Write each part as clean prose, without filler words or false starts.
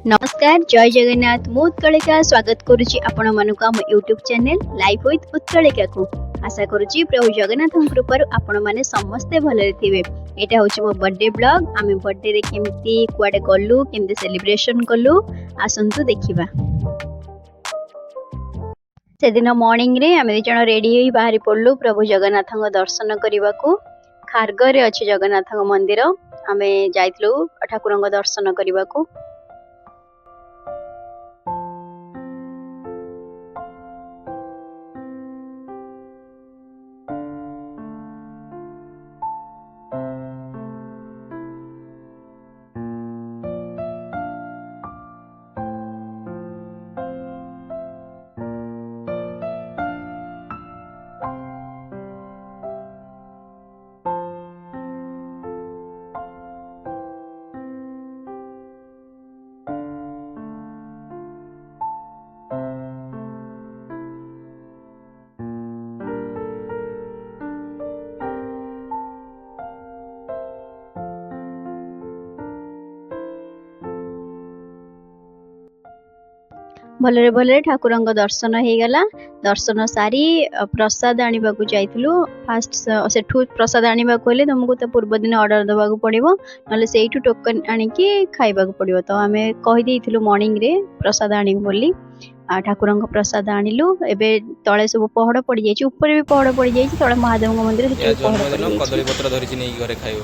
नमस्कार जय जगन्नाथ मु उत्कलिका स्वागत करुच्ची आपण मानक आम YouTube channel life with Utkalika को आशा करुच्ची प्रभु जगन्नाथ कृपार आपण माने समस्ते भले थिबे। एटा होची मो बर्थडे ब्लॉग। आमे बर्थडे रे केमती कुआडे गलु केमती सेलिब्रेशन कलु आसंतु देखिबा। से दिन मॉर्निंग रे आमे जण रेडी होई बाहरी पड़लु प्रभु जगन्नाथ दर्शन करने को। खारगरे अछि जगन्नाथ मंदिर। आमे जाइतलु ठाकुर दर्शन करने को। भलरे भलरे ठाकुर दर्शन हो गला। दर्शन सारी प्रसाद आनिबा को जाइतलु। फास्ट सेठू प्रसाद आनिबा को हेले तुमको तो पूर्व दिन ऑर्डर दबा को पड़िबो नले सेइठू टोकन आनिकी खाइबा को पड़िबो। तो आमे कहि देइथिलु मॉर्निंग रे प्रसाद आनिबो बोली। ठाकुर प्रसाद आनिलु। एबे तळे सब पहड़ पड़ जाइछि, ऊपर भी पहड़ पड़ जाइछि। तळे महादेव मंदिर हेतु पहड़ पड़ जाइछि। कदली पत्र धरिछि नै घरे खाइबो।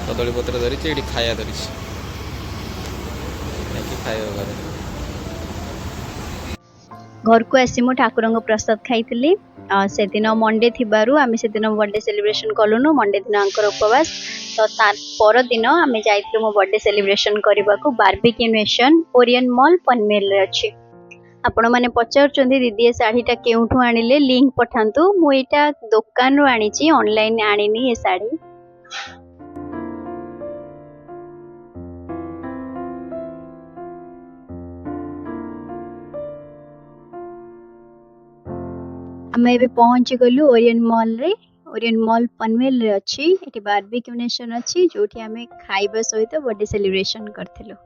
कदली पत्र धरिछि एठी खाया धरिछि। घर को आसी मु ठाकुर प्रसाद खाई। से दिन मंडे थिबारु आमे से दिन बर्थडे सेलिब्रेशन कलुनु। मंडे दिन आंकर उपवास। तो तार पर दिन आमे जाइतलु मो बर्थडे सेलिब्रेशन करबा को Barbeque Nation Orion mall Panvel रे अछि। आपण माने पचारचंदी दीदी ए साड़ीटा केउठु आनिले लिंक पठांतु। मु एटा दुकान रो आनिची, ऑनलाइन आनिनी ए साड़ी। आमे एबे पहुंची गलु ओरियन मॉल रे। ओरियन मॉल पनवेल रे अछि। एठी बारबेक्यू नेशन अछि जोठी आमे खाइबा सहित बर्थडे सेलिब्रेशन करथिलु।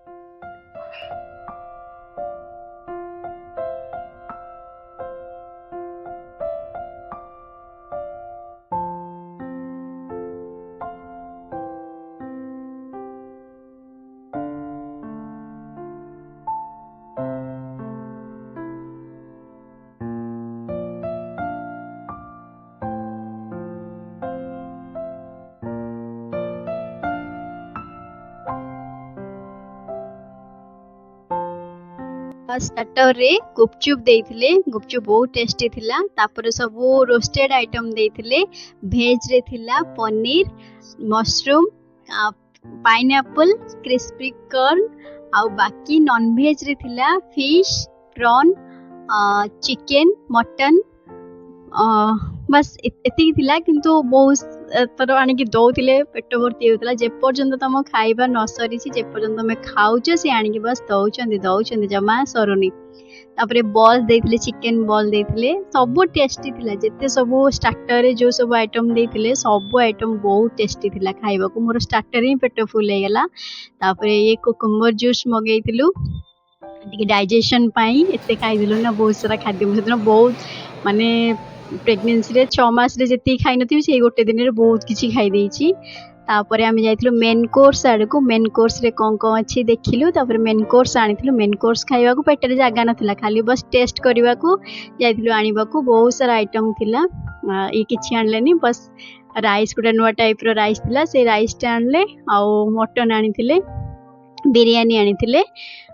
स्टार्टर रे गुपचुप देइथिले। गुपचुप बहुत टेस्टी थिला। तापर सब रोस्टेड आइटम देइथिले। भेज रे थिला paneer, mushroom, pineapple, crispy corn आउ बाकी नॉन भेज रे थिला फिश, प्रॉन, चिकन, मटन। बस एति थिला किंतु बहुत तर आनिकी दौथिले पेट भर्ती होतला। जे पर्यंत तम खाइबा न सरीछि, जे पर्यंत तमे खाउछ से आनिकी बस दौचंदी जमा सरुनी। तापरे बॉल देइथिले, चिकन बॉल देइथिले। सब टेस्टी थिला। जेते सब स्टार्टर रे जो सब आइटम देइथिले सब आइटम बहुत टेस्टी थिला खाइबा को। मोर स्टार्टर ही पेट फुल हे गेला। तापरे ये कुकुम्बर जूस मगेइथिलु टिके डाइजेशन पाई। एते खाइदिलु ना बहुत सारा खाद्य। सेदिन बहुत माने प्रेगनेंसी रे 6 मास रे जति खाइ नथि से गोटे दिन रे बहुत किछि खाइ देइछि। तापरे आमे जाइथिलु मेन कोर्स आड़ को। मेन कोर्स रे कोन कोन अछि देखिलु। तापरे मेन कोर्स आनिथिलु। मेन कोर्स खाइबा को पेट रे जागा नथिला, खाली बस टेस्ट करबा को जाइथिलु आनिबा को। बहुत सारा आइटम थिला। ई किछि आनलेनी, बस राइस गुडा नुवा टाइप रो राइस थिला। से राइस टा आनले आउ मटन आनिथिले, बिरयानी आनिथिले।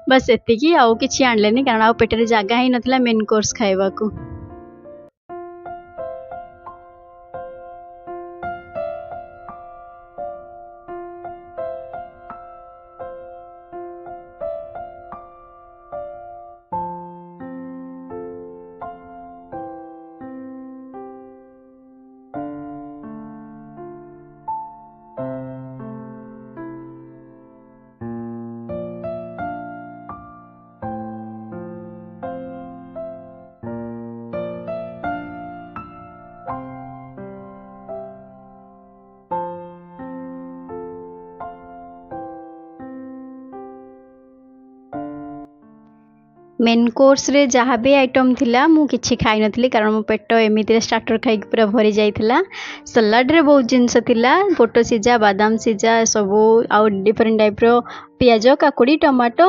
बस एतिकी आउ किछि आनलेनी कारण आउ पेट रे जागा ही नथिला मेन कोर्स खाइबा को। मेन कोर्स रे जहाँ भी आइटम थिला मु किछि खाई नथली कारण मो पेट एमिति स्टार्टर खाई पूरा भरी जाइथिला। सलाड रे बहुत जिनस थिला पोटो सिजा बादाम सिजा सबू आउ डिफरेंट टाइप रो पियाज काकुड़ी टमाटो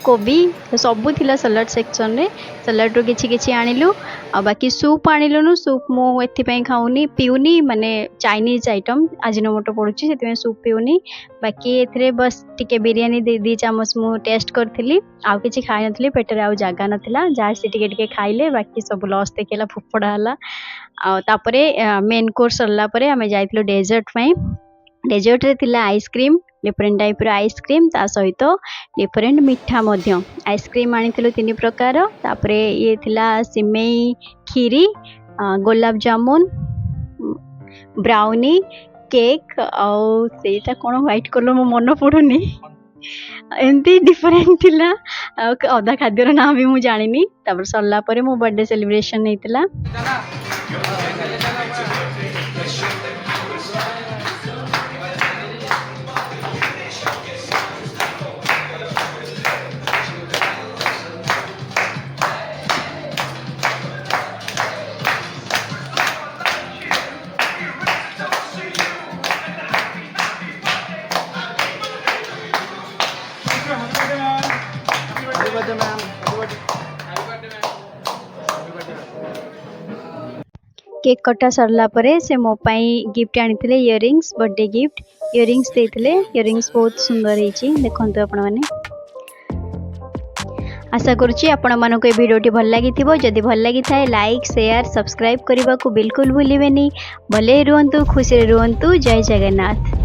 कोबी सबू थिला सलाड सेक्शन रे। सलाड रो किछि किछि आनिलु आ बाकी सूप आनिलुनु सूप मो एथि पई खाउनी पिउनी माने चाइनीज आइटम आजिनोमोटो पडुची सेति में सूप पिउनी। बाकी एथरे बस टिके बिरयानी दे दी चामच मु टेस्ट करथिली आउ किछि खाइ नथली पेटरे आउ जागा नथिला जा से टिके टिके खाइले बाकी सब लॉस देखेला फुफड़ा हला। आ तापरे मेन कोर्स सरला परे हमें जाइथिलो डेजर्ट पई। डेजर्ट रे थिला आइसक्रीम डिफरेंट टाइप रो आइसक्रीम ता सहित डिफरेंट मिठा मध्य आइसक्रीम आनिथिलो 3 प्रकार तापरे ये थिला सिमेई खीरी गोलाप जामुन ब्राउनी केक आउ सेटा कोन व्हाइट कलर मो मन पडुनी एमती डिफरेंट थिला अधा खाद्यर ना भी मु जानिनी। तापर सरला परे मो बर्थडे सेलिब्रेशन नैतिला। केक कटा सरला परे से मो पाई गिफ्ट आनिथिले इयरिंग्स बर्थडे गिफ्ट इयरिंग्स देथिले। इयरिंग्स बहुत सुंदर हिची देखंतु आपण माने। आशा करूची आपण मानको ए वीडियोटी भल लागिथिबो। जदि भल लागी थाए लाइक शेयर सब्सक्राइब करबा को बिल्कुल भूलिबेनी। भले रुहंतु खुशी रुहंतु। जय जगन्नाथ।